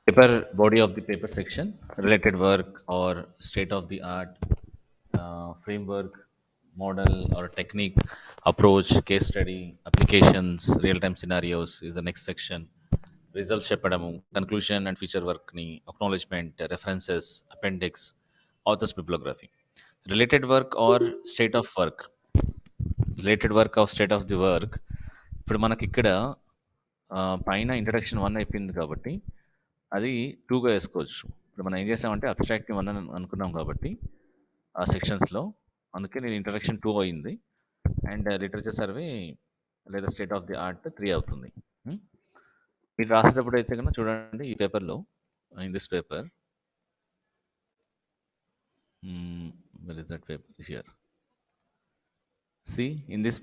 Paper body of the paper section, related work or state of the art, framework, model or technique, approach, case study, applications, real time scenarios is the next section. Results చెప్పడము, conclusion and feature work ని, acknowledgement, references, appendix, author's bibliography. Related work or state of work. Related work or state of the work. ఇప్పుడు మనకి ఇక్కడ పైన introduction 1 అయిపోయింది కాబట్టి అది 2గా వేసుకోవచ్చు. ఇప్పుడు మనం ఏం చేసామంటే అబ్స్ట్రాక్ట్ 1 అని అనుకున్నాం కాబట్టి ఆ సెక్షన్స్‌లో అందుకే నేను ఇంట్రడక్షన్ 2 అయింది. అండ్ లిటరేచర్ సర్వే లేదా స్టేట్ ఆఫ్ ది ఆర్ట్ 3 అవుతుంది. హ్మ్. మీరు రాసేటప్పుడు అయితే గనుక చూడండి ఈ పేపర్‌లో in this paper where is that paper here. See in this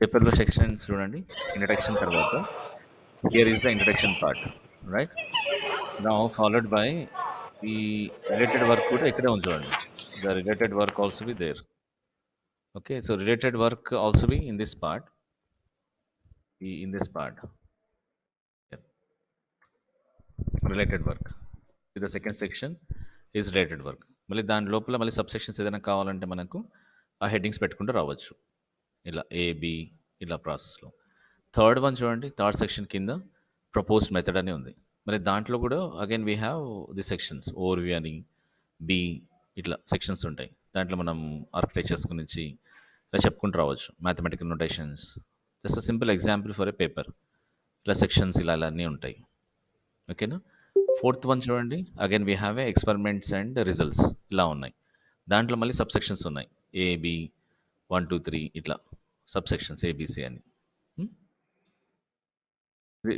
పేపర్‌లో సెక్షన్స్ చూడండి. ఇంట్రడక్షన్ తర్వాత here is the introduction part, right? Now followed by ఈ రిలేటెడ్ వర్క్ కూడా ఇక్కడే ఉంది చూడండి. The related work also be there. Okay. So related work also be in this part. In this part. Yep. Related work. The second section is related work. మళ్ళీ దాని లోపల మళ్ళీ sub sections ఏదైనా కావాలంటే మనకు ఆ హెడ్డింగ్స్ పెట్టుకుంటూ రావచ్చు. ఇలా ఏబి ఇలా ప్రాసెస్లో. థర్డ్ వన్ చూడండి, థర్డ్ సెక్షన్ కింద ప్రపోజ్డ్ మెథడ్ అని ఉంది. మరి దాంట్లో కూడా again we have the sections overview అని బి ఇట్లా సెక్షన్స్ ఉంటాయి. దాంట్లో మనం ఆర్కిటెక్చర్స్ గురించి ఇలా చెప్పుకుంటూ రావచ్చు. Mathematical notations, just simple example for a paper. ఇలా సెక్షన్స్ ఇలా ఇలా అన్నీ ఉంటాయి. ఓకేనా? ఫోర్త్ వన్ చూడండి, again we have a experiments and results ఇలా ఉన్నాయి. దాంట్లో మళ్ళీ సబ్ సెక్షన్స్ ఉన్నాయి. ఏబి 1 2 3 ఇట్లా సబ్ సెక్షన్స్ ఏబిసి అని. ఇది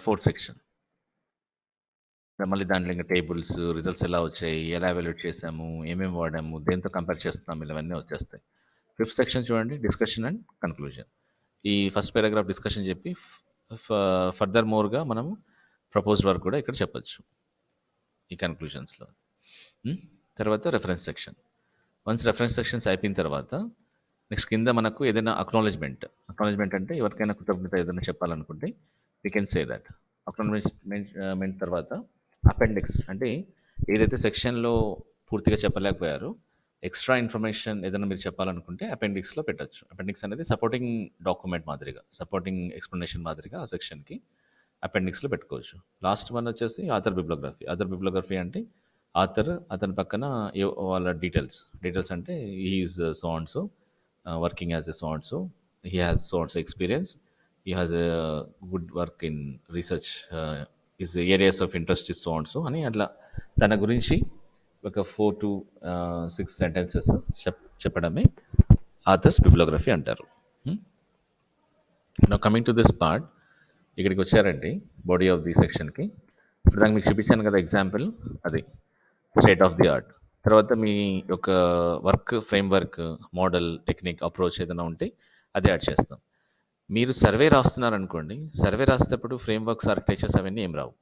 ఫోర్త్ సెక్షన్. మళ్ళీ దాంట్లో ఇంకా టేబుల్స్, రిజల్ట్స్ ఎలా వచ్చాయి, ఎలా ఎవాల్యుయేట్ చేసాము, ఏమేమి వాడాము, దేంతో కంపేర్ చేస్తున్నాము, ఇవన్నీ వచ్చేస్తాయి. ఫిఫ్త్ సెక్షన్ చూడండి, డిస్కషన్ అండ్ కన్క్లూజన్. ఈ ఫస్ట్ పారాగ్రాఫ్ డిస్కషన్ చెప్పి ఫర్దర్ మోర్గా మనము ప్రపోజ్డ్ వర్క్ కూడా ఇక్కడ చెప్పొచ్చు ఈ కన్క్లూజన్స్లో. తర్వాత reference section. Once reference sections అయిపోయిన తర్వాత నెక్స్ట్ కింద మనకు ఏదైనా అక్నాలెడ్జ్మెంట్ అంటే ఎవరికైనా కృతజ్ఞత ఏదైనా చెప్పాలనుకుంటే we can say that. Acknowledgement తర్వాత అపెండిక్స్ అంటే ఏదైతే సెక్షన్లో పూర్తిగా చెప్పలేకపోయారో ఎక్స్ట్రా ఇన్ఫర్మేషన్ ఏదైనా మీరు చెప్పాలనుకుంటే అపెండిక్స్లో పెట్టచ్చు. అపెండిక్స్ అనేది సపోర్టింగ్ డాక్యుమెంట్ మాదిరిగా, సపోర్టింగ్ ఎక్స్ప్లెనేషన్ మాదిరిగా ఆ సెక్షన్కి అపెండిక్స్లో పెట్టుకోవచ్చు. లాస్ట్ వన్ వచ్చేసి ఆథర్ బిబ్లోగ్రఫీ. ఆథర్ బిబ్లోగ్రఫీ అంటే ఆథర్, అతని పక్కన వాళ్ళ డీటెయిల్స్ అంటే is so and so working as a so and so, he has so and so experience, he has a good work in research, his areas of interest is so and so అని అట్లా తన గురించి ఒక 4 to 6 sentences చెప్పడమే authors బిబ్లోగ్రఫీ అంటారు. Now coming to this part, ఇక్కడికి వచ్చారండి body of the సెక్షన్కి. ఇప్పుడు దానికి మీకు చూపించాను కదా ఎగ్జాంపుల్, అది స్టేట్ ఆఫ్ ది ఆర్ట్. తర్వాత మీ యొక్క work framework, model, technique, approach ఏదైనా ఉంటే అది యాడ్ చేస్తాం. మీరు సర్వే రాస్తున్నారనుకోండి, సర్వే రాసేటప్పుడు ఫ్రేమ్వర్క్స్, ఆర్కిటెక్చర్స్ అవన్నీ ఏం రావు.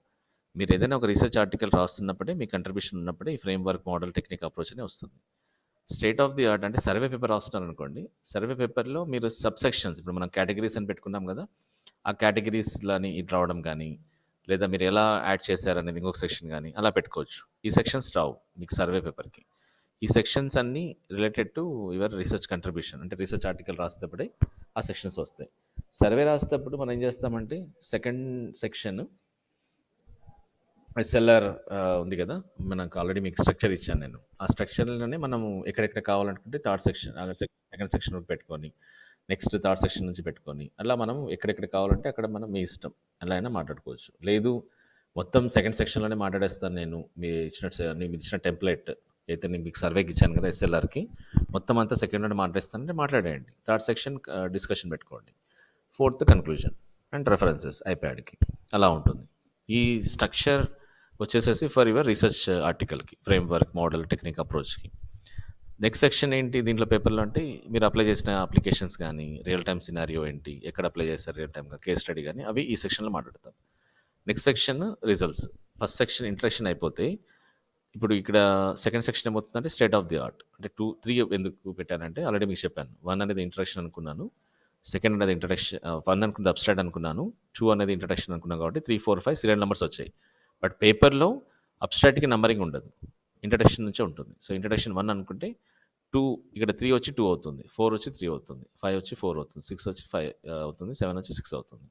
మీరు ఏదైనా ఒక రీసెర్చ్ ఆర్టికల్ రాస్తున్నప్పుడే, మీ కంట్రిబ్యూషన్ ఉన్నప్పుడే ఈ ఫ్రేమ్వర్క్, మోడల్, టెక్నిక్, అప్రోచ్ అనే వస్తుంది. స్టేట్ ఆఫ్ ది ఆర్ట్ అంటే సర్వే పేపర్ రాస్తున్నారనుకోండి, సర్వే పేపర్లో మీరు సబ్ సెక్షన్స్, ఇప్పుడు మనం కేటగిరీస్ అని పెట్టుకున్నాం కదా, ఆ కేటగిరీస్లని ఇటు రావడం కానీ, లేదా మీరు ఎలా యాడ్ చేశారనేది ఇంకొక సెక్షన్ కానీ అలా పెట్టుకోవచ్చు. ఈ సెక్షన్స్ రావు మీకు సర్వే పేపర్కి. ఈ సెక్షన్స్ అన్నీ related to your research contribution, అంటే రీసెర్చ్ ఆర్టికల్ రాసేటప్పుడే ఆ సెక్షన్స్ వస్తాయి. సర్వే రాసేటప్పుడు మనం ఏం చేస్తామంటే సెకండ్ సెక్షన్ ఎస్ఎల్ఆర్ ఉంది కదా, మనకు ఆల్రెడీ మీకు స్ట్రక్చర్ ఇచ్చాను నేను. ఆ స్ట్రక్చర్లోనే మనము ఎక్కడెక్కడ కావాలనుకుంటే థర్డ్ సెక్షన్, సెకండ్ సెక్షన్ పెట్టుకొని నెక్స్ట్ థర్డ్ సెక్షన్ నుంచి పెట్టుకొని అలా మనం ఎక్కడెక్కడ కావాలంటే అక్కడ మనం మీ ఇష్టం ఎలా అయినా మాట్లాడుకోవచ్చు. లేదు మొత్తం సెకండ్ సెక్షన్లోనే మాట్లాడేస్తాను నేను, మీరు ఇచ్చిన టెంప్లెట్ అయితే నేను మీకు సర్వేకి ఇచ్చాను కదా ఎస్ఎల్ఆర్కి, మొత్తం అంతా సెకండ్లోనే మాట్లాడేస్తానంటే మాట్లాడేయండి. థర్డ్ సెక్షన్ డిస్కషన్ పెట్టుకోండి. ఫోర్త్ కన్క్లూజన్ అండ్ రెఫరెన్సెస్ ఐప్యాడ్కి అలా ఉంటుంది. ఈ స్ట్రక్చర్ వచ్చేసేసి ఫర్ యువర్ రీసెర్చ్ ఆర్టికల్కి, ఫ్రేమ్వర్క్, మోడల్, టెక్నిక్, అప్రోచ్కి. నెక్స్ట్ సెక్షన్ ఏంటి దీంట్లో పేపర్లో అంటే మీరు అప్లై చేసిన అప్లికేషన్స్ కానీ, రియల్ టైమ్ సినారియో ఏంటి, ఎక్కడ అప్లై చేస్తారు రియల్ టైమ్గా, కేస్ స్టడీ కానీ అవి ఈ సెక్షన్లో మాట్లాడతాం. Next section results. First section introduction అయిపోతే ఇప్పుడు ఇక్కడ సెకండ్ సెక్షన్ ఏమవుతుందంటే స్టేట్ ఆఫ్ ది ఆర్ట్. అంటే 2 3 ఎందుకు పెట్టానంటే ఆల్రెడీ మీకు చెప్పాను. 1 అనేది ఇంట్రడక్షన్ అనుకున్నాను, సెకండ్ అనేది ఇంట్రడక్షన్, 1 అనుకుంది అబ్స్ట్రాక్ట్ అనుకున్నాను, 2 అనేది ఇంట్రడక్షన్ అనుకున్నాను కాబట్టి 3, 4, 5 సీరియల్ నెంబర్స్ వచ్చాయి. బట్ పేపర్‌లో అబ్స్ట్రాక్ట్‌కి నంబరింగ్ ఉండదు. ఇంట్రడక్షన్ నుంచే ఉంటుంది. సో, ఇంట్రడక్షన్ 1 అనుకుంటే 2 ఇక్కడ 3 వచ్చి 2 అవుతుంది. 4 వచ్చి 3 అవుతుంది. 5 వచ్చి 4 అవుతుంది. 6 వచ్చి 5 అవుతుంది. 7 వచ్చి 6 అవుతుంది.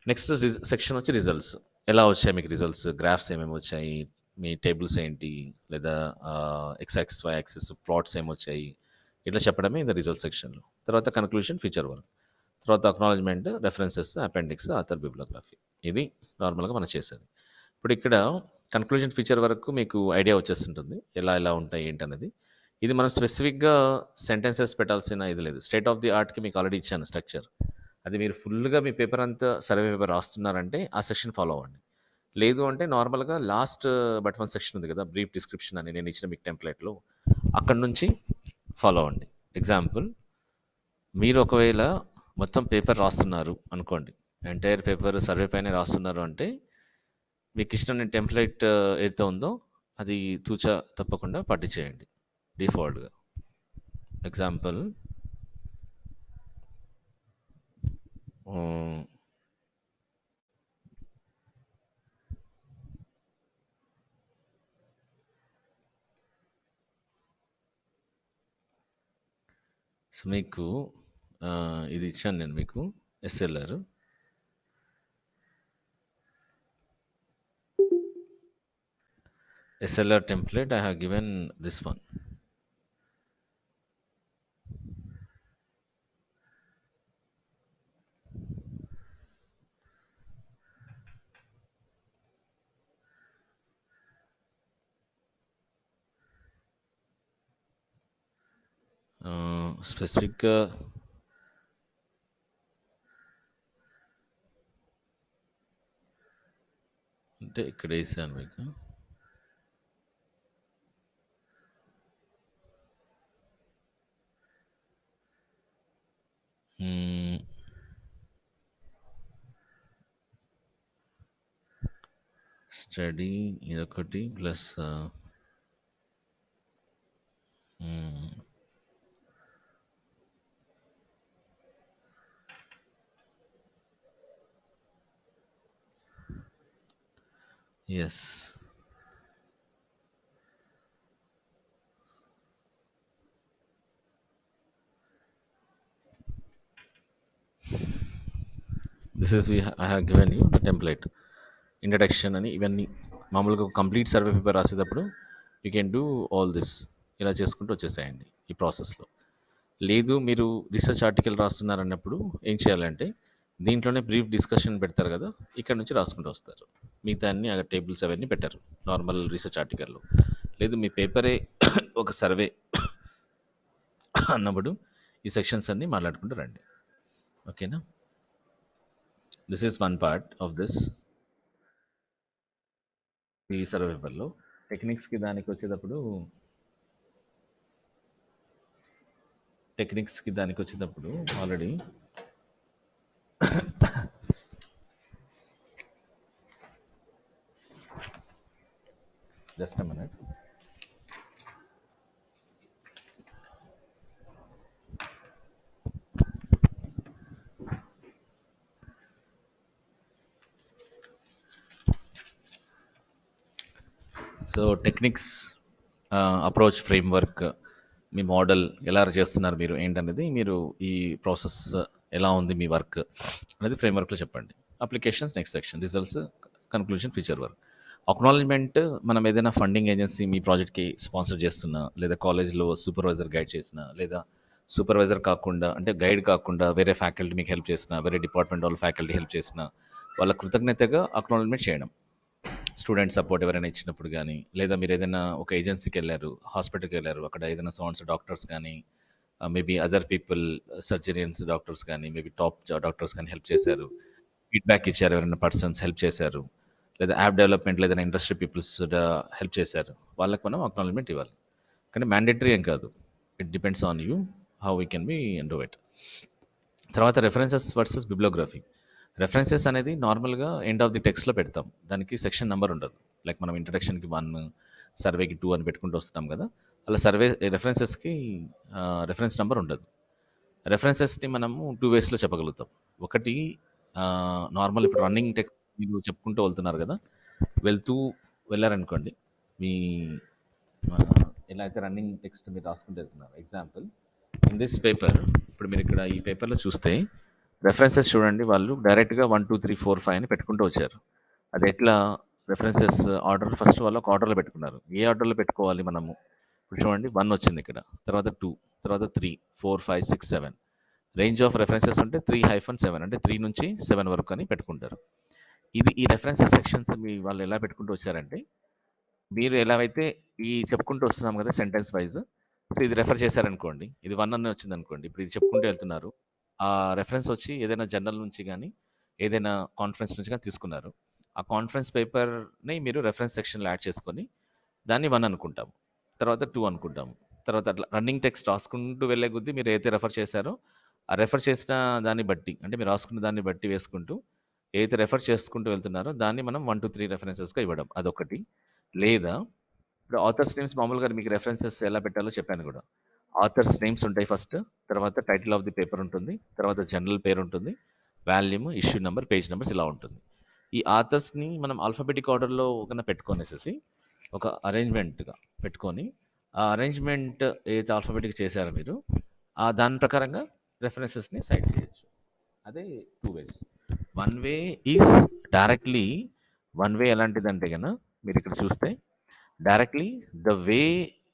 నెక్స్ట్ సెక్షన్ వచ్చి రిజల్ట్స్. ఎలా వచ్చాయి మీకు రిజల్ట్స్? గ్రాఫ్స్ ఏమేమి వచ్చాయి? మీ టేబుల్స్ ఏంటి? లేదా X axis, Y axis, plots ఏమొచ్చాయి? ఇట్లా చెప్పడమే ఇది రిజల్ట్ సెక్షన్‌లో. తర్వాత కన్క్లూషన్, ఫీచర్ వర్క్. తర్వాత acknowledgement, references, appendix, author bibliography. ఇది నార్మల్‌గా మనం చేసేది. ఇప్పుడు ఇక్కడ కన్క్లూజన్ ఫీచర్ వరకు మీకు ఐడియా వచ్చేస్తుంటుంది. ఎలా ఎలా ఉంటాయి ఏంటనేది. ఇది మనం స్పెసిఫిక్‌గా సెంటెన్సెస్ పెట్టాల్సిన ఇది లేదు. స్టేట్ ఆఫ్ ది ఆర్ట్‌కి మీకు ఆల్రెడీ ఇచ్చాను స్ట్రక్చర్. అది మీరు ఫుల్‌గా మీ పేపర్ అంతా సర్వే పేపర్ రాస్తున్నారంటే ఆ సెక్షన్ ఫాలో అవ్వండి. లేదు అంటే నార్మల్‌గా లాస్ట్ బట్ వన్ సెక్షన్ ఉంది కదా! బ్రీఫ్ డిస్క్రిప్షన్ అని నేను ఇచ్చిన మీకు టెంప్లేట్‌లో అక్కడి నుంచి ఫాలో అవ్వండి. ఎగ్జాంపుల్, మీరు ఒకవేళ మొత్తం పేపర్ రాస్తున్నారు అనుకోండి. ఎంటైర్ పేపర్ సర్వే పైనే రాస్తున్నారు అంటే మీకిష్టమైన టెంప్లేట్ ఏదైతే ఉందో అది తూచా తప్పకుండా పట్టించేయండి డిఫాల్ట్‌గా. ఎగ్జాంపుల్, హ్మ్. సో, మీకు ఇది ఇచ్చాను నేను మీకు SLR. SLR template, I have given this one. Specific అంటే ఇక్కడ వేసాను మీకు. మ్మ్, స్టడీ ఇదొకటి plus S, this is I have given you the template. Introduction అని ఇవన్నీ మామూలుగా కంప్లీట్ సర్వే పేపర్ రాసేటప్పుడు you can do all this. ఇలా చేసుకుంటూ వచ్చేసేయండి ఈ ప్రాసెస్లో. లేదు మీరు రీసెర్చ్ ఆర్టికల్ రాస్తున్నారన్నప్పుడు ఏం చేయాలంటే దీంట్లోనే బ్రీఫ్ డిస్కషన్ పెడతారు కదా, ఇక్కడ నుంచి రాసుకుంటూ వస్తారు. మిగతా అన్ని అక్కడ టేబుల్స్ అవన్నీ పెట్టారు నార్మల్ రీసెర్చ్ ఆర్టికల్లో. లేదు మీ పేపరే ఒక సర్వే అన్నప్పుడు ఈ సెక్షన్స్ అన్ని మాట్లాడుకుంటూ రండి. ఓకేనా? This is one part of this ఈ సర్వే పేపర్లో. టెక్నిక్స్కి దానికి వచ్చేటప్పుడు already just minute. So techniques, approach, framework, మీ మోడల్ ఎలా చేస్తున్నారు మీరు ఏంటనేది, మీరు ఈ ప్రాసెస్ ఎలా ఉంది మీ వర్క్ అనేది ఫ్రేమ్వర్క్లో చెప్పండి. Applications next section, results, conclusion, feature work. Acknowledgement, మనం ఏదైనా ఫండింగ్ ఏజెన్సీ మీ ప్రాజెక్ట్కి స్పాన్సర్ చేస్తున్నా, లేదా కాలేజ్లో సూపర్వైజర్ గైడ్ చేసినా, లేదా సూపర్వైజర్ కాకుండా అంటే గైడ్ కాకుండా వేరే ఫ్యాకల్టీ మీకు హెల్ప్ చేసిన, వేరే డిపార్ట్మెంట్ వాళ్ళు ఫ్యాకల్టీ హెల్ప్ చేసిన వాళ్ళ కృతజ్ఞతగా అక్నాలెడ్జ్మెంట్ చేయడం. స్టూడెంట్ సపోర్ట్ ఎవరైనా ఇచ్చినప్పుడు గానీ, లేదా మీరేదైనా ఒక ఏజెన్సీకెళ్లారు, హాస్పిటల్‌కెళ్లారు. అక్కడ ఏదైనా సో అండ్ సో డాక్టర్స్ గానీ, మేబీ అదర్ పీపుల్, సర్జరియన్స్ డాక్టర్స్ గానీ, మేబీ టాప్ డాక్టర్స్ గానీ హెల్ప్ చేశారు. ఫీడ్‌బ్యాక్ ఇచ్చారు, ఎవరైనా పర్సన్స్ హెల్ప్ చేశారు. లేదా యాప్ డెవలప్‌మెంట్‌లో ఏదైనా ఇండస్ట్రీ పీపుల్స్ హెల్ప్ చేశారు. వాళ్ళకి మనం అక్నాలెడ్జ్‌మెంట్ ఇవ్వాలి. కానీ మ్యాండేటరీ ఏం కాదు. It depends on you how we can be do it. తర్వాత రెఫరెన్సెస్ వర్సెస్ బిబ్లియోగ్రఫీ. రెఫరెన్సెస్ అనేది నార్మల్‌గా ఎండ్ ఆఫ్ ది టెక్స్ట్‌లో పెడతాం. దానికి సెక్షన్ నంబర్ ఉండదు. లైక్ మనం ఇంట్రడక్షన్‌కి 1, సర్వేకి 2 అని పెట్టుకుంటూ వస్తున్నాం కదా! అలా సర్వే రెఫరెన్సెస్‌కి రెఫరెన్స్ నంబర్ ఉండదు. రెఫరెన్సెస్‌ని మనము 2 వేస్‌లో చెప్పగలుగుతాం. ఒకటి నార్మల్ ఇప్పుడు రన్నింగ్ టెక్స్ట్ మీరు చెప్పుకుంటూ వెళ్తున్నారు గదా! వెళ్తూ వెళ్లారనుకోండి. మీ ఎలా అయితే రన్నింగ్ టెక్స్ట్ మీరు రాసుకుంటూ వెళ్తున్నారు. ఎగ్జాంపుల్ ఇన్ దిస్ పేపర్ ఇప్పుడు మీరిక్కడ ఈ పేపర్‌లో చూస్తే రెఫరెన్సెస్ చూడండి వాళ్ళు డైరెక్ట్‌గా 1, 2, 3, 4, 5 అని పెట్టుకుంటూ వచ్చారు. అది ఎట్లా రెఫరెన్సెస్ ఆర్డర్ ఫస్ట్ వాళ్ళు ఒక ఆర్డర్‌లో పెట్టుకున్నారు. ఏ ఆర్డర్‌లో పెట్టుకోవాలి మనము? ఇప్పుడు చూడండి 1 వచ్చింది ఇక్కడ. తర్వాత 2, తర్వాత 3, 4, 5, 6, 7 రేంజ్ ఆఫ్ రెఫరెన్సెస్ ఉంటే 3-7 అంటే 3 నుంచి 7 వరకు అని పెట్టుకుంటారు. ఈ రెఫరెన్సెస్ సెక్షన్స్ వాళ్ళు ఎలా పెట్టుకుంటూ వచ్చారంటే మీరు ఎలా అయితే ఈ చెప్పుకుంటూ వస్తున్నాం కదా సెంటెన్స్ వైజ్. సో, ఇది రెఫర్ చేశారనుకోండి. ఇది 1 అని వచ్చిందనుకోండి. ఇప్పుడు ఇది చెప్పుకుంటూ వెళ్తున్నారు. ఆ రెఫరెన్స్ వచ్చి ఏదైనా జర్నల్ నుంచి గాని, ఏదైనా కాన్ఫరెన్స్ నుంచి గాని తీసుకున్నారు. ఆ కాన్ఫరెన్స్ పేపర్‌ని మీరు రెఫరెన్స్ సెక్షన్‌లో యాడ్ చేసుకొని, దాన్ని 1 అనుకుంటాము. తర్వాత 2 అనుకుంటాము. తర్వాత అట్లా రన్నింగ్ టెక్స్ట్ రాసుకుంటూ వెళ్ళే కొద్దీ మీరు ఏదైతే రెఫర్ చేశారో, ఆ రెఫర్ చేసిన దాన్ని బట్టి అంటే మీరు రాసుకున్న దాన్ని బట్టి వేసుకుంటూ, ఏదైతే రెఫర్ చేసుకుంటూ వెళ్తున్నారో దాన్ని మనం 1, 2, 3 రెఫరెన్సెస్‌గా ఇవ్వడం అదొకటి. లేదా ఇప్పుడు ఆథర్స్ నేమ్స్ మామూలుగా మీకు రెఫరెన్సెస్ ఎలా పెట్టాలో చెప్పాను గూడా. ఆథర్స్ నేమ్స్ ఉంటాయి ఫస్ట్. తర్వాత టైటిల్ ఆఫ్ ది పేపర్ ఉంటుంది. తర్వాత జర్నల్ పేరు ఉంటుంది. Volume, issue number, page numbers ఇలా ఉంటుంది. ఈ ఆథర్స్‌ని మనం ఆల్ఫాబెటిక్ ఆర్డర్‌లో గన పెట్టుకొనేసేసి ఒక అరేంజ్‌మెంట్‌గా పెట్టుకొని, ఆ అరేంజ్‌మెంట్ ఏదైతే ఆల్ఫాబెటిక్ చేశారో మీరు, దాని ప్రకారంగా రెఫరెన్సెస్‌ని సైడ్ చేయొచ్చు. అదే 2 ways. One way is directly one way ఎలాంటిదంటే మీరిక్కడ చూస్తే directly the way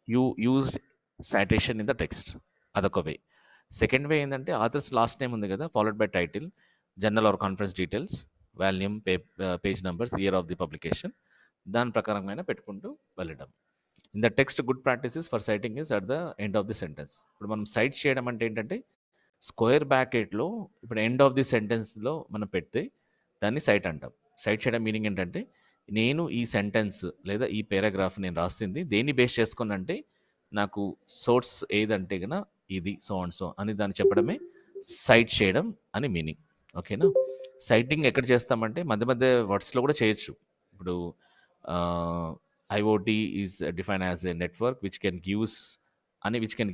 you used citation in the text అదొక వే. సెకండ్ వే ఏందంటే ఆథర్స్ లాస్ట్ నేమ్ ఉంది కదా! Followed by title, journal or conference details, volume, page numbers, year of the publication దాని ప్రకారంగానే పెట్టుకుంటూ వెళ్ళడం. In the text good practices for citing is at the end of the sentence. ఇప్పుడు మనం site చేయడం అంటే ఏంటంటే స్క్వేర్ బ్రాకెట్‌లో ఇప్పుడు ఎండ్ ఆఫ్ ది సెంటెన్స్‌లో మనం పెడితే దాన్ని సైట్ అంటాం. సైట్ చేయడం మీనింగ్ ఏంటంటే, నేను ఈ సెంటెన్స్ లేదా ఈ పారాగ్రాఫ్ నేను రాసింది దేన్ని బేస్ చేసుకొనంటే, నాకు సోర్స్ ఏదంటే ఇది సో అండ్ సో అని దాన్ని చెప్పడమే సైట్ చేయడం అని మీనింగ్. ఓకేనా? సైటింగ్ ఎక్కడ చేస్తామంటే మధ్య మధ్య వర్డ్స్‌లో కూడా చేయొచ్చు. ఇప్పుడు IOT is define as a network which can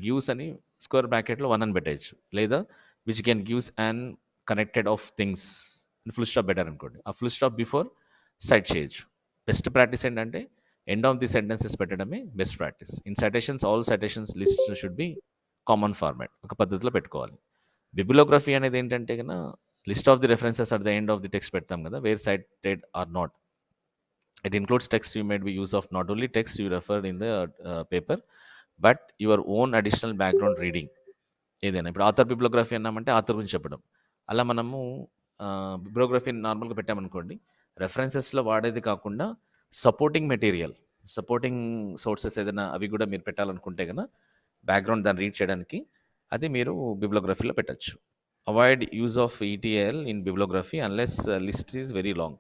gives అని స్క్వేర్ బ్రాకెట్‌లో 1 అని పెట్టేయొచ్చు. లేదా which can gives and connected of things full stop better అనుకోండి. ఆ ఫుల్ స్టాప్ బిఫోర్ సైట్ చేయొచ్చు. బెస్ట్ ప్రాక్టీస్ ఏంటంటే ఎండ్ ఆఫ్ ది సెంటెన్సెస్ పెట్టడమే best practice. In citations all citations list should be common format. ఒక పద్ధతిలో పెట్టుకోవాలి. Bibliography అనేది ఏంటంటే list of the references at the end of the text పెడతాం కదా! Where cited or not. It includes text you made use of not only text you referred in the paper, but your own additional background reading. ఏదైనా ఇప్పుడు author బిబ్లోగ్రఫీ అన్నామంటే author గురించి చెప్పడం. అలా మనము బిబ్లోగ్రఫీ నార్మల్‌గా పెట్టామనుకోండి, రెఫరెన్సెస్‌లో వాడేది కాకుండా సపోర్టింగ్ మెటీరియల్, సపోర్టింగ్ సోర్సెస్ ఏదైనా అవి గూడా మీరు పెట్టాలనుకుంటే బ్యాక్‌గ్రౌండ్ దాన్ని రీడ్ చేయడానికి అది మీరు బిబ్లోగ్రఫీలో పెట్టొచ్చు. Avoid use of ETAL in bibliography unless list is very long.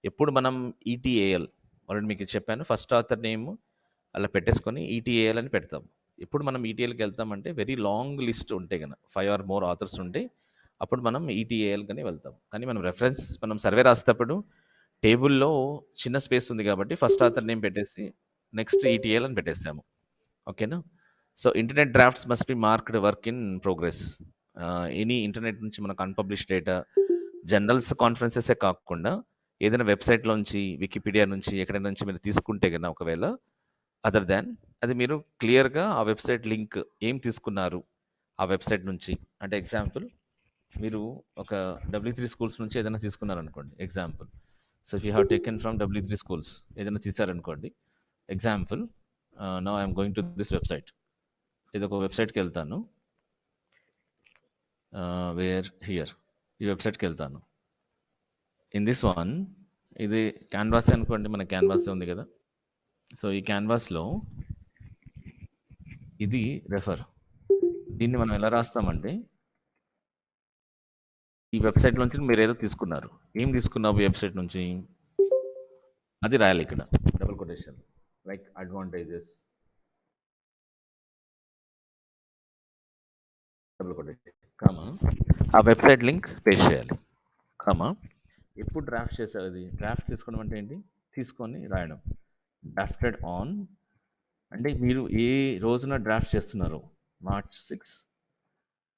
ఎప్పుడు మనం ఈటీఏఎల్ ఆల్రెడీ మీకు చెప్పాను. ఫస్ట్ ఆథర్ నేమ్ అలా పెట్టేసుకొని ఈటీఏఎల్ అని పెడతాం. ఎప్పుడు మనం ఈటీఎల్‌కి వెళ్తామంటే వెరీ లాంగ్ లిస్ట్ ఉంటే 5 ఆర్ మోర్ ఆథర్స్ ఉంటే అప్పుడు మనం ఈటీఏఎల్ కని వెళ్తాం. కానీ మనం సర్వే రాసేటప్పుడు టేబుల్‌లో చిన్న స్పేస్ ఉంది కాబట్టి ఫస్ట్ ఆథర్ నేమ్ పెట్టేసి నెక్స్ట్ ఈటీఎల్ అని పెట్టేసాము. ఓకేనా? So, internet drafts must be marked work in progress. Any internet నుంచి మనకు అన్‌పబ్లిష్డ్ డేటా, జర్నల్స్, కాన్ఫరెన్సెసే కాకుండా ఏదైనా వెబ్‌సైట్‌లోంచి, వికీపీడియా నుంచి ఎక్కడైనా నుంచి మీరు తీసుకుంటే ఒకవేళ అదర్ దాన్ అది మీరు క్లియర్‌గా ఆ వెబ్‌సైట్ లింక్ ఏం తీసుకున్నారు ఆ వెబ్‌సైట్ నుంచి. అంటే ఎగ్జాంపుల్ మీరు ఒక డబ్ల్యూ3 స్కూల్స్ నుంచి ఏదైనా తీసుకున్నారనుకోండి example. So, if you have taken from W three schools ఏదైనా తీశారనుకోండి. Example now I am going to this website. ఇదొక వెబ్‌సైట్‌కెళ్తాను. వేర్ హియర్ ఈ వెబ్‌సైట్‌కెళ్తాను. ఇన్ దిస్ వన్ ఇది క్యాన్వాసే అనుకోండి. మన క్యాన్వాసే ఉంది కదా! సో, ఈ క్యాన్వాస్‌లో ఇది రెఫర్. దీన్ని మనం ఎలా రాస్తామంటే ఈ వెబ్‌సైట్ నుంచి మీరేదో తీసుకున్నారు. ఏం తీసుకున్నావు ఈ వెబ్‌సైట్ నుంచి? అది రాయాలి ఇక్కడ. Double quotation. Like advantages, double quotation, comma ఆ వెబ్‌సైట్ లింక్ పేస్ట్ చేయాలి. కామా ఎప్పుడు డ్రాఫ్ట్ చేసావు అది? డ్రాఫ్ట్ తీసుకోవడం అంటే ఏంటి? తీసుకొని రాయడం. డ్రాఫ్టెడ్ ఆన్ అంటే మీరు ఏ రోజున డ్రాఫ్ట్ చేస్తున్నారో మార్చ్ 6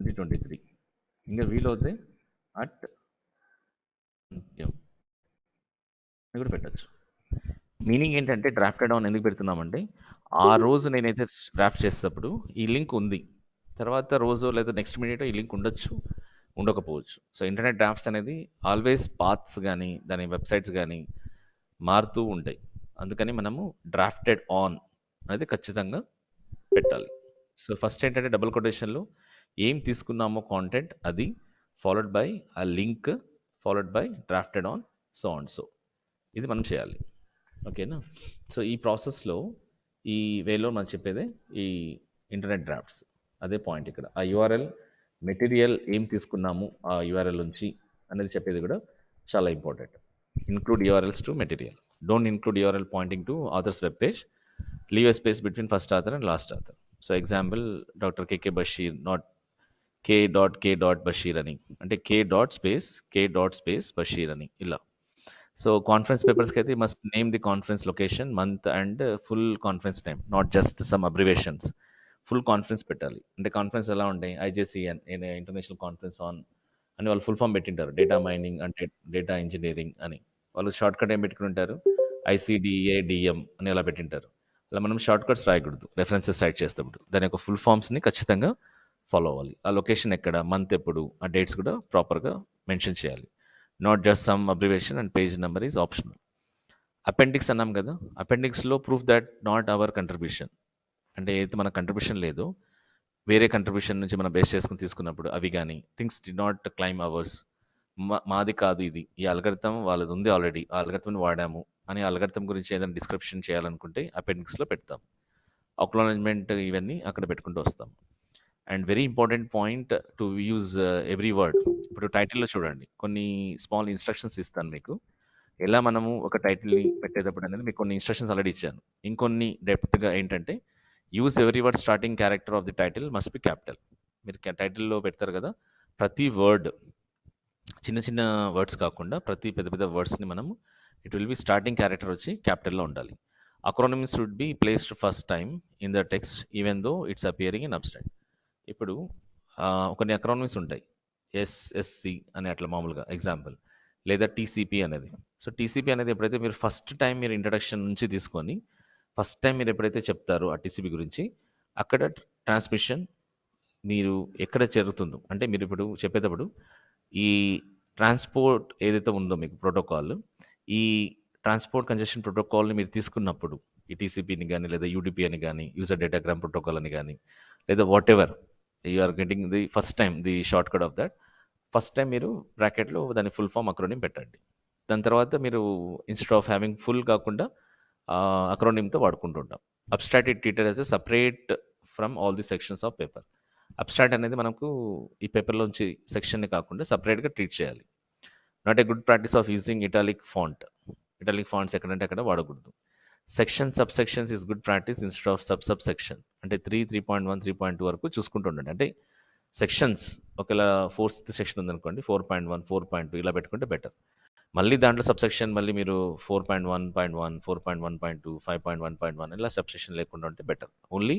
2023. ఇంకా వీలవుతే అట్ పిఎం అని కూడా పెట్టచ్చు. మీనింగ్ ఏంటంటే డ్రాఫ్టెడ్ ఆన్ ఎందుకు పెడుతున్నామంటే, ఆ రోజు నేనైతే డ్రాఫ్ట్ చేసేటప్పుడు ఈ లింక్ ఉంది. తర్వాత రోజు లేదా నెక్స్ట్ మినిట్ ఈ లింక్ ఉండొచ్చు, ఉండకపోవచ్చు. సో ఇంటర్నెట్ డ్రాఫ్ట్స్ అనేది ఆల్వేస్ పాత్స్ కానీ దాని వెబ్సైట్స్ కానీ మారుతూ ఉంటాయి. అందుకని మనము డ్రాఫ్టెడ్ ఆన్ అనేది ఖచ్చితంగా పెట్టాలి. సో ఫస్ట్ ఏంటంటే డబుల్ కొటేషన్లో ఏం తీసుకున్నామో కాంటెంట్ అది, ఫాలోడ్ బై ఆ link, followed by drafted on, so and so. ఇది మనం చేయాలి. ఓకేనా? సో ఈ ప్రాసెస్లో ఈ వేలో మనం చెప్పేదే ఈ ఇంటర్నెట్ డ్రాఫ్ట్స్. అదే పాయింట్ ఇక్కడ. ఆ యూఆర్ఎల్ మెటీరియల్ ఏం తీసుకున్నాము ఆ యూఆర్ఎల్ నుంచి అనేది చెప్పేది కూడా చాలా important. Include URLs to material. Don't include URL pointing to author's web page. Leave a space between first author and last author. So example doctor K K Basheer, not K dot అని, అంటే కే డాట్ స్పేస్ బషీర్ అని ఇలా. So conference పేపర్స్కి అయితే must name the conference location, month and full conference time, not just some abbreviations. Full conference పెట్టాలి. అంటే conference ఎలా ఉంటాయి, ఐజేసిఎన్, international conference on అని వాళ్ళు ఫుల్ ఫామ్ పెట్టింటారు. డేటా మైనింగ్ అంటే డేటా ఇంజనీరింగ్ అని. వాళ్ళు షార్ట్ కట్ ఏం పెట్టుకుని ఉంటారు, ఐసిడిఏడిఎం అని అలా పెట్టింటారు. అలా మనం షార్ట్ కట్స్ రాయకూడదు రెఫరెన్సెస్ సైట్ చేసేటప్పుడు. దాని యొక్క ఫుల్ ఫామ్స్ని ఖచ్చితంగా ఫాలో అవ్వాలి. ఆ లొకేషన్ ఎక్కడ, మంత్ ఎప్పుడు, ఆ డేట్స్ కూడా ప్రాపర్గా మెన్షన్ చేయాలి. Not just some abbreviation and page number is optional. Appendix అన్నాం కదా, అపెండిక్స్లో proof that not our contribution, అంటే ఏదైతే మన కంట్రిబ్యూషన్ లేదో వేరే కంట్రిబ్యూషన్ నుంచి మనం బేస్ చేసుకుని తీసుకున్నప్పుడు అవి కానీ, things did not claim hours, మాది కాదు ఇది, ఈ అల్గరిథం వాళ్ళది ఉంది ఆల్రెడీ, ఆ అల్గరిథంని వాడాము అని అల్గరిథం గురించి ఏదైనా డిస్క్రిప్షన్ చేయాలనుకుంటే అపెండిక్స్లో పెడతాం. అక్నాలెడ్జ్మెంట్ ఇవన్నీ అక్కడ పెట్టుకుంటూ వస్తాం. And very important point to use every word. ఇప్పుడు టైటిల్లో చూడండి, కొన్ని స్మాల్ ఇన్స్ట్రక్షన్స్ ఇస్తాను మీకు. ఎలా మనము ఒక టైటిల్ని పెట్టేటప్పుడు అనేది మీకు కొన్ని ఇన్స్ట్రక్షన్స్ ఆల్రెడీ ఇచ్చాను. ఇంకొన్ని డెప్త్గా ఏంటంటే, use every word starting character of the title must be capital. మీరు టైటిల్లో పెడతారు కదా, ప్రతి వర్డ్, చిన్న చిన్న వర్డ్స్ కాకుండా ప్రతి పెద్ద పెద్ద వర్డ్స్ని మనము, it will be starting character వచ్చి క్యాపిటల్‌లో ఉండాలి. Acronyms would be placed first time in the text even though it's appearing in abstract. ఇప్పుడు కొన్ని అక్రోనిమ్స్ ఉంటాయి. ఎస్ఎస్సి అని అట్లా మామూలుగా ఎగ్జాంపుల్, లేదా టీసీపీ అనేది. సో టీసీపీ అనేది ఎప్పుడైతే మీరు ఫస్ట్ టైం మీరు ఇంట్రడక్షన్ నుంచి తీసుకొని ఫస్ట్ టైం మీరు ఎప్పుడైతే చెప్తారో ఆ టీసీపీ గురించి, అక్కడ ట్రాన్స్మిషన్ మీరు ఎక్కడ జరుగుతుందో, అంటే మీరు ఇప్పుడు చెప్పేటప్పుడు ఈ ట్రాన్స్‌పోర్ట్ ఏదైతే ఉందో మీకు ప్రోటోకాల్, ఈ ట్రాన్స్‌పోర్ట్ కంజెషన్ ప్రోటోకాల్‌ని మీరు తీసుకున్నప్పుడు, ఈ టీసీపీని గాని, లేదా యూడీపీ అని గాని, యూజర్ డేటాగ్రామ్ ప్రోటోకాల్ అని గాని, లేదా whatever you are getting the first time the shortcut of that. First time మీరు బ్రాకెట్‌లో దాని ఫుల్ ఫార్మ్ అక్రోనిమ్ పెట్టండి. దాని తర్వాత మీరు ఇన్‌స్టెడ్ ఆఫ్ హావింగ్ ఫుల్ కాకుండా అక్రోనిమ్‌తో వాడుకుంటూ ఉంటాం. Abstract it treated as a separate from all the sections of paper. Abstract అనేది మనకు ఈ పేపర్‌లోంచి సెక్షన్‌ని కాకుండా సెపరేట్‌గా ట్రీట్ చేయాలి. Not a good practice of using italic font. Italic fonts ఎక్కడంటే అక్కడ వాడకూడదు. Section sub sections is good practice instead of sub section. అంటే 3.1, 3.2 వరకు చూసుకుంటూ ఉండండి. అంటే సెక్షన్స్ ఒకవేళ ఫోర్త్ సెక్షన్ ఉందనుకోండి, 4.1, 4.2 ఇలా పెట్టుకుంటే బెటర్. మళ్ళీ దాంట్లో సబ్సెక్షన్ మళ్ళీ మీరు 4.1.1, 4.1.2, 5.1.1 ఇలా సబ్సెక్షన్ లేకుండా ఉంటే బెటర్. ఓన్లీ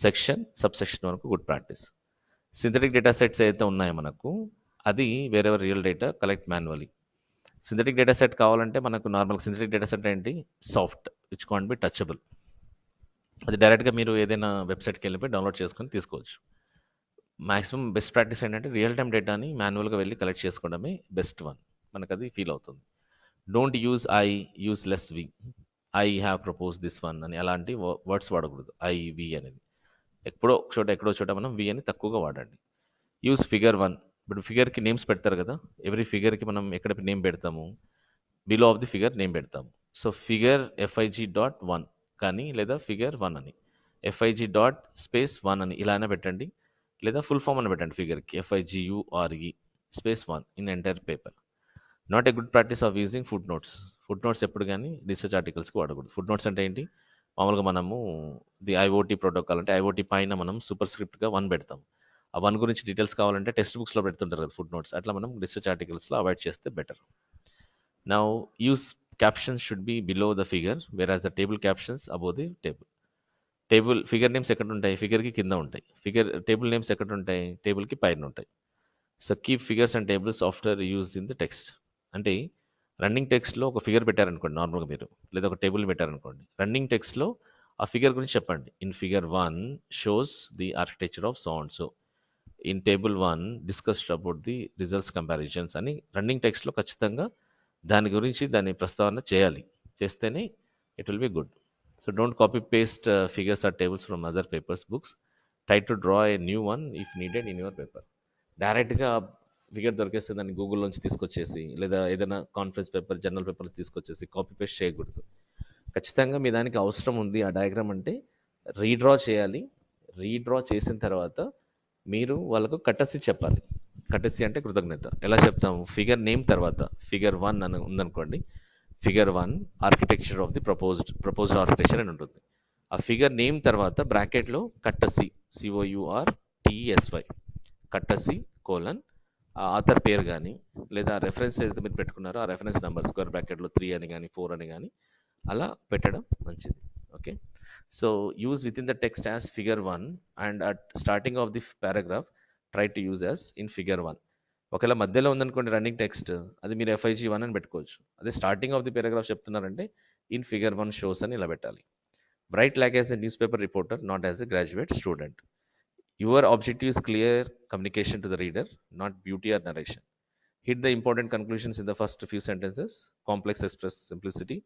సెక్షన్, సబ్సెక్షన్ వరకు good practice. Synthetic data sets ఏదైతే ఉన్నాయో మనకు, అది wherever real data collect manually. Synthetic data set కావాలంటే మనకు నార్మల్ సింథటిక్ డేటా సెట్ ఏంటి, soft, which can't be touchable. అది డైరెక్ట్గా మీరు ఏదైనా వెబ్సైట్కి వెళ్ళిపోయి డౌన్లోడ్ చేసుకొని తీసుకోవచ్చు. మాక్సిమం బెస్ట్ ప్రాక్టీస్ ఏంటంటే రియల్ టైమ్ డేటాని మాన్యువల్గా వెళ్ళి కలెక్ట్ చేసుకోవడమే బెస్ట్ వన్. మనకు అది ఫీల్ అవుతుంది. Don't use I, use less we. I have propose this one అని అలాంటి వర్డ్స్ వాడకూడదు. ఐ, వి అనేది ఎక్కడో చోట మనం వి అని తక్కువగా వాడండి. Use figure one. ఇప్పుడు ఫిగర్కి నేమ్స్ పెడతారు కదా, ఎవ్రీ ఫిగర్కి మనం ఎక్కడ నేమ్ పెడతాము, below of the figure name పెడతాము. So figure FIG dot one కానీ, లేదా ఫిగర్ వన్ అని, ఎఫ్ఐజీ డాట్ స్పేస్ వన్ అని ఇలా అయినా పెట్టండి, లేదా ఫుల్ ఫామ్ అని పెట్టండి ఫిగర్కి, FIGURE space one in entire paper. Not a good practice of using footnotes. Footnotes ఎప్పుడు కానీ రీసెర్చ్ ఆర్టికల్స్కి వాడకూడదు. ఫుడ్ నోట్స్ అంటే ఏంటి, మామూలుగా మనము ది ఐఓటీ ప్రోటోకాల్ అంటే ఐఓటీ పైన మనం సూపర్ స్క్రిప్ట్గా వన్ పెడతాం. ఆ వన్ గురించి డీటెయిల్స్ కావాలంటే టెక్స్ట్ బుక్స్లో పెడుతుంటారు కదా ఫుడ్ నోట్స్, అట్లా మనం రీసెర్చ్ ఆర్టికల్స్లో అవాయిడ్ చేస్తే better. Now use captions should be below the figure, where as the table captions above the table. Figure names ఎక్కడుంటాయి? ఫిగర్‌కి కింద ఉంటాయి. టేబుల్ నేమ్స్ ఎక్కడుంటాయి? టేబుల్‌కి పైనుంటాయి. So, keep figures and tables after used in the text. అంటే running టెక్స్ట్‌లో ఒక ఫిగర్ పెట్టారనుకోండి నార్మల్‌గా మీరు. లేదా ఒక టేబుల్‌ని పెట్టారనుకోండి. రన్నింగ్ టెక్స్ట్‌లో ఆ ఫిగర్ గురించి చెప్పండి. In figure 1 shows the architecture of so and so. In table 1 discussed about the results comparisons అని రన్నింగ్ టెక్స్ట్‌లో ఖచ్చితంగా దాని గురించి దాని ప్రస్తావన చేయాలి. చేస్తేనే it will be good. So, don't copy paste figures or tables from other papers books. Try to draw a new one if needed in your paper. డైరెక్ట్‌గా ఫిగర్ దొరికేస్తే దాన్ని గూగుల్‌లోంచి తీసుకొచ్చేసి, లేదా ఏదైనా కాన్ఫరెన్స్ పేపర్, జర్నల్ పేపర్స్ తీసుకొచ్చేసి copy paste చేయకూడదు. ఖచ్చితంగా మీ దానికి అవసరం ఉంది ఆ డయాగ్రామ్ అంటే రీడ్రా చేయాలి. రీడ్రా చేసిన తర్వాత మీరు వాళ్ళకు కట్టసి చెప్పాలి. కట్టసి అంటే కృతజ్ఞత. ఎలా చెప్తాము? ఫిగర్ నేమ్ తర్వాత ఫిగర్ 1 అని ఉందనుకోండి. Figure 1 architecture of the proposed architecture అని ఉంటుంది. ఆ ఫిగర్ నేమ్ తర్వాత బ్రాకెట్‌లో కట్టసి COURTESY కట్టసి కోలన్ ఆ ఆథర్ పేరు గాని, లేదా రెఫరెన్స్ ఏదైతే మీరు పెట్టుకున్నారో ఆ రెఫరెన్స్ నంబర్ స్క్వేర్ బ్రాకెట్‌లో 3 అని గాని, 4 అని గాని అలా పెట్టడం మంచిది. Okay. So, use within the text as figure 1 and at starting of the paragraph try to use as in figure 1. ఒకవేళ మధ్యలో ఉందనుకోండి రన్నింగ్ టెక్స్ట్ అది మీరు FIG1 అని పెట్టుకోవచ్చు. అదే స్టార్టింగ్ ఆఫ్ ది పారాగ్రాఫ్ చెప్తున్నారంటే ఇన్ ఫిగర్ 1 షోస్ అని ఇలా పెట్టాలి. Write like as a newspaper reporter, not as a graduate student. Your objective is clear communication to the reader, not beauty or narration. Hit the important conclusions in the first few sentences. Complex express simplicity.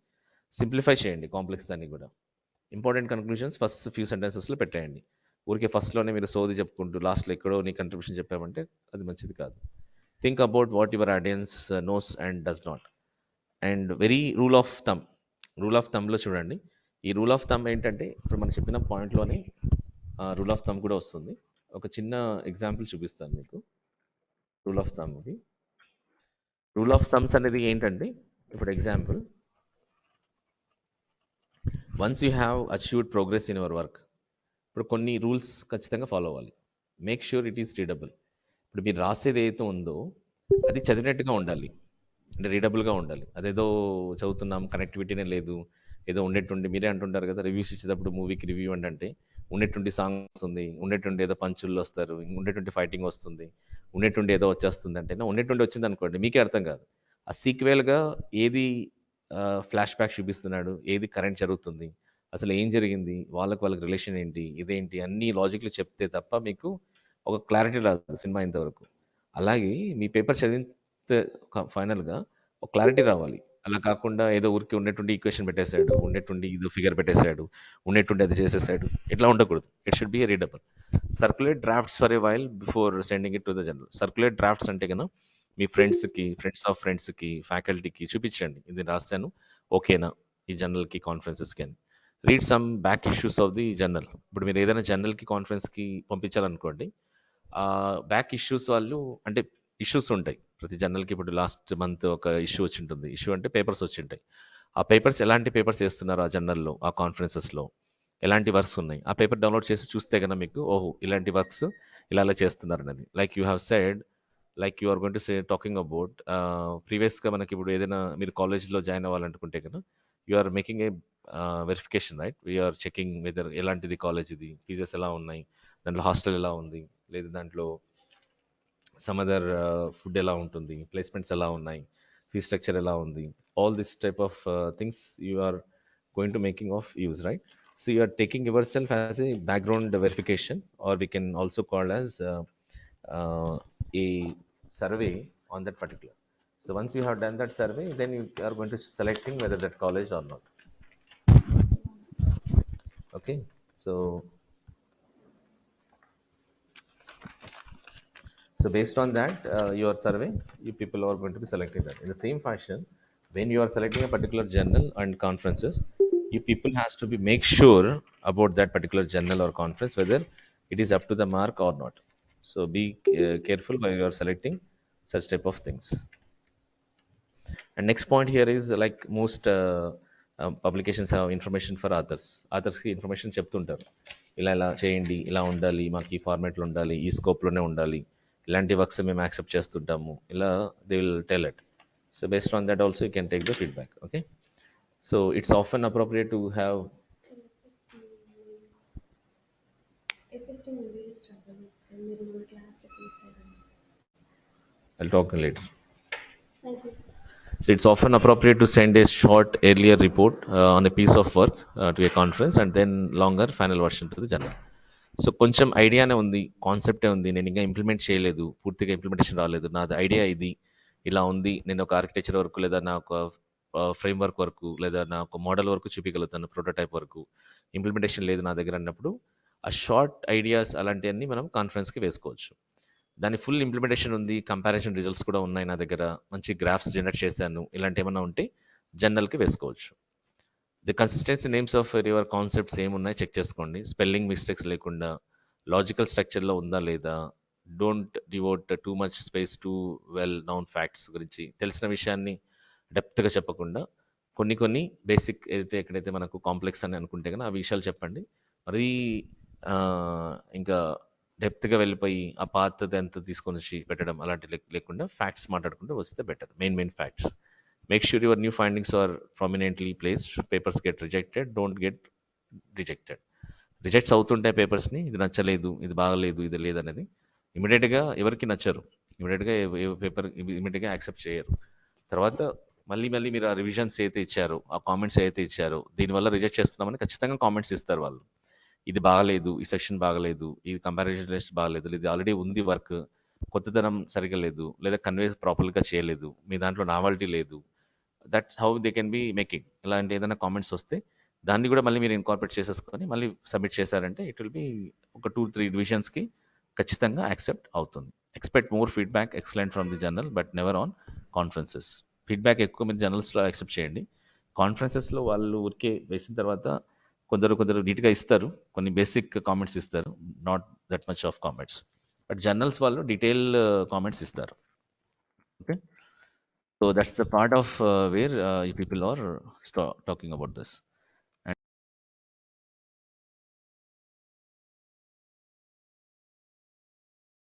Simplify చేయండి complex దాన్ని కూడా. Important conclusions first few సెంటెన్సెస్లో పెట్టేయండి. ఊరికే ఫస్ట్లోనే మీరు సోది చెప్పుకుంటూ లాస్ట్లో ఎక్కడో నీ కంట్రిబ్యూషన్ చెప్పామంటే అది మంచిది కాదు. Think about what your audience knows and does not. And very rule of థంబ్లో చూడండి. ఈ రూల్ ఆఫ్ థంబ్ ఏంటంటే ఇప్పుడు మనం చెప్పిన పాయింట్లోనే రూల్ ఆఫ్ థంబ్ కూడా వస్తుంది. ఒక చిన్న ఎగ్జాంపుల్ చూపిస్తాను మీకు రూల్ ఆఫ్ థంబ్కి. రూల్ ఆఫ్ థంబ్స్ అనేది ఏంటంటే ఇప్పుడు example, once you have achieved progress in your work. ఇప్పుడు కొన్ని రూల్స్ ఖచ్చితంగా ఫాలో అవ్వాలి. Make sure it is readable. ఇప్పుడు మీరు రాసేది ఏదైతే ఉందో అది చదివినట్టుగా ఉండాలి. అంటే రీడబుల్గా ఉండాలి. అదేదో చదువుతున్నాం కనెక్టివిటీనే లేదు, ఏదో ఉండేటుండి మీరే అంటుంటారు కదా రివ్యూస్ ఇచ్చేటప్పుడు మూవీకి రివ్యూ అంటే ఉండేటుండి సాంగ్ వస్తుంది, ఉండేటుండి ఏదో పంచులు వస్తారు, ఉండేటుండి ఫైటింగ్ వస్తుంది, ఉండేటుండి ఏదో వచ్చేస్తుంది అంటే ఉండేటుండి వచ్చింది అనుకోండి మీకే అర్థం కాదు. ఆ సీక్వెల్గా ఏది ఫ్లాష్ బ్యాక్ చూపిస్తున్నాడు, ఏది కరెంట్ జరుగుతుంది, అసలు ఏం జరిగింది, వాళ్ళకి రిలేషన్ ఏంటి, ఇదేంటి అన్ని లాజిక్లు చెప్తే తప్ప మీకు ఒక క్లారిటీ రాదు సినిమా ఇంతవరకు. అలాగే మీ పేపర్ చదివితే ఫైనల్గా ఒక క్లారిటీ రావాలి. అలా కాకుండా ఏదో ఊరికి ఉండేటుండి ఈక్వేషన్ పెట్టేశాడు, ఉండేటుండి ఇదో ఫిగర్ పెట్టేశాడు, ఉండేటుండి అది చేసేసాడు, ఇట్లా ఉండకూడదు. It should be readable. Circulate drafts for a while before sending it to the general. Circulate drafts అంటే కనుక మీ ఫ్రెండ్స్కి, ఫ్రెండ్స్ ఆఫ్ ఫ్రెండ్స్కి, ఫ్యాకల్టీకి చూపించండి ఇది రాశాను, ఓకేనా ఈ జర్నల్కి కాన్ఫరెన్సెస్కి అని. Read some back issues of the journal. ఇప్పుడు మీరు ఏదైనా జర్నల్కి కాన్ఫరెన్స్కి పంపించాలనుకోండి, బ్యాక్ ఇష్యూస్ వాళ్ళు అంటే ఇష్యూస్ ఉంటాయి ప్రతి జర్నల్కి. ఇప్పుడు లాస్ట్ మంత్ ఒక ఇష్యూ వచ్చి ఉంటుంది. ఇష్యూ అంటే పేపర్స్ వచ్చి ఉంటాయి. ఆ పేపర్స్ ఎలాంటి పేపర్స్ వేస్తున్నారు ఆ జర్నల్లో, ఆ కాన్ఫరెన్సెస్లో ఎలాంటి వర్క్స్ ఉన్నాయి, ఆ పేపర్ డౌన్లోడ్ చేసి చూస్తే కనుక మీకు ఓహో ఇలాంటి వర్క్స్ ఇలా ఇలా చేస్తున్నారు అనేది. Like you have said, like you are going to say talking about ప్రీవియస్గా మనకి ఇప్పుడు ఏదైనా మీరు కాలేజ్లో జాయిన్ అవ్వాలనుకుంటే కనుక you are making a verification right. We are checking whether ఎలాంటిది కాలేజ్, ఇది ఫీజెస్ ఎలా ఉన్నాయి, దాంట్లో హాస్టల్ ఎలా ఉంది, లేదు దాంట్లో సమ్ అదర్ ఫుడ్ ఎలా ఉంటుంది, ప్లేస్మెంట్స్ ఎలా ఉన్నాయి, ఫీ స్ట్రక్చర్ ఎలా ఉంది, all this type of things you are going to making of use right. So you are taking yourself as a background verification, or we can also call as uh, a survey on that particular. So once you have done that survey, then you are going to selecting whether that college or not. Okay. So based on that, your survey, you people are going to be selecting that. In the same fashion, when you are selecting a particular journal and conferences, you people has to be make sure about that particular journal or conference whether it is up to the mark or not. So be careful while you are selecting such type of things. And next point here is like most publications have information for authors. Authors కి information చెప్తుంటారు. ఇలా ఇలా చేయండి, ఇలా ఉండాలి, మాకు ఈ ఫార్మాట్లో ఉండాలి, ఈ స్కోప్లోనే ఉండాలి, ఇలాంటి వర్క్స్ మేము యాక్సెప్ట్ చేస్తుంటాము, ఇలా they will tell it. So based on that also you can take the feedback. Okay. So it's often appropriate to have I'll talk later. So it's often appropriate to send a short earlier report on a piece of work to a conference and then longer final version to the journal. So కొంచెం ఐడియానే ఉంది, కాన్సెప్టే ఉంది, నేను ఇంకా implement చేయలేదు, పూర్తిగా implementation రాలేదు, నాది ఐడియా ఇది ఇలా ఉంది, నేను ఒక ఆర్కిటెక్చర్ వరకు లేదా నా ఒక ఫ్రేమ్ వర్క్ వరకు లేదా నా ఒక మోడల్ వరకు చూపించగలుగుతాను, ప్రోటోటైప్ వరకు, ఇంప్లిమెంటేషన్ లేదు నా దగ్గర అన్నప్పుడు ఆ షార్ట్ ఐడియాస్ అలాంటివన్నీ మనం కాన్ఫరెన్స్కి వేసుకోవచ్చు. దాని ఫుల్ ఇంప్లిమెంటేషన్ ఉంది, కంపారిజన్ రిజల్ట్స్ కూడా ఉన్నాయి నా దగ్గర, మంచి గ్రాఫ్స్ జనరేట్ చేశాను, ఇలాంటి ఏమన్నా ఉంటే జర్నల్కి వేసుకోవచ్చు. The consistency names of your concepts ఏమున్నాయి చెక్ చేసుకోండి, స్పెల్లింగ్ మిస్టేక్స్ లేకుండా, లాజికల్ స్ట్రక్చర్లో ఉందా లేదా, don't devout too much space to well noun facts గురించి, తెలిసిన విషయాన్ని డెప్త్గా చెప్పకుండా కొన్ని కొన్ని బేసిక్ ఏదైతే ఎక్కడైతే మనకు కాంప్లెక్స్ అని అనుకుంటే కనుక ఆ విషయాలు చెప్పండి. మరీ ఆ, ఇంకా డెప్త్గా వెళ్ళిపోయి ఆ పాతది ఎంత తీసుకొని వచ్చి పెట్టడం అలాంటి లేకుండా ఫ్యాక్ట్స్ మాట్లాడుకుంటూ వస్తే better, main facts. Make sure your new findings are prominently placed, papers get rejected, don't get rejected. Rejects అవుతుంటాయి పేపర్స్ని, ఇది నచ్చలేదు, ఇది బాగలేదు, ఇది లేదనేది. ఇమీడియట్గా ఎవరికి నచ్చరు, ఇమీడియట్గా పేపర్ ఇమీడియట్గా యాక్సెప్ట్ చేయరు. తర్వాత మళ్ళీ మళ్ళీ మీరు ఆ రివిజన్స్ అయితే ఇచ్చారో, ఆ కామెంట్స్ అయితే ఇచ్చారో, దీనివల్ల రిజెక్ట్ చేస్తున్నామని ఖచ్చితంగా కామెంట్స్ ఇస్తారు వాళ్ళు. ఇది బాగలేదు, ఈ సెక్షన్ బాగలేదు, ఇది కంపారిజన్ లిస్ట్ బాగలేదు, ఇది ఆల్రెడీ ఉంది వర్క్, కొత్తదనం సరిగ్గా లేదు, లేదా కన్వే ప్రాపర్గా చేయలేదు, మీ దాంట్లో నావల్టీ లేదు, that's how they can be making. ఇలాంటి ఏదైనా కామెంట్స్ వస్తే దాన్ని కూడా మళ్ళీ మీరు ఇన్కార్పొరేట్ చేసేసుకొని మళ్ళీ సబ్మిట్ చేశారంటే ఇట్ విల్ బి ఒక 2-3 డివిజన్స్కి ఖచ్చితంగా యాక్సెప్ట్ అవుతుంది. Expect more feedback excellent from the journal but never on conferences. Feedback ఎక్కువ మీరు జర్నల్స్లో యాక్సెప్ట్ చేయండి. కాన్ఫరెన్సెస్లో వాళ్ళు ఊరికే వేసిన తర్వాత కొందరు నీట్గా ఇస్తారు, కొన్ని బేసిక్ కామెంట్స్ ఇస్తారు, not that much of comments. But journals వాళ్ళు డీటెయిల్ కామెంట్స్ ఇస్తారు. Okay, so that's the part of where you people are talking about this.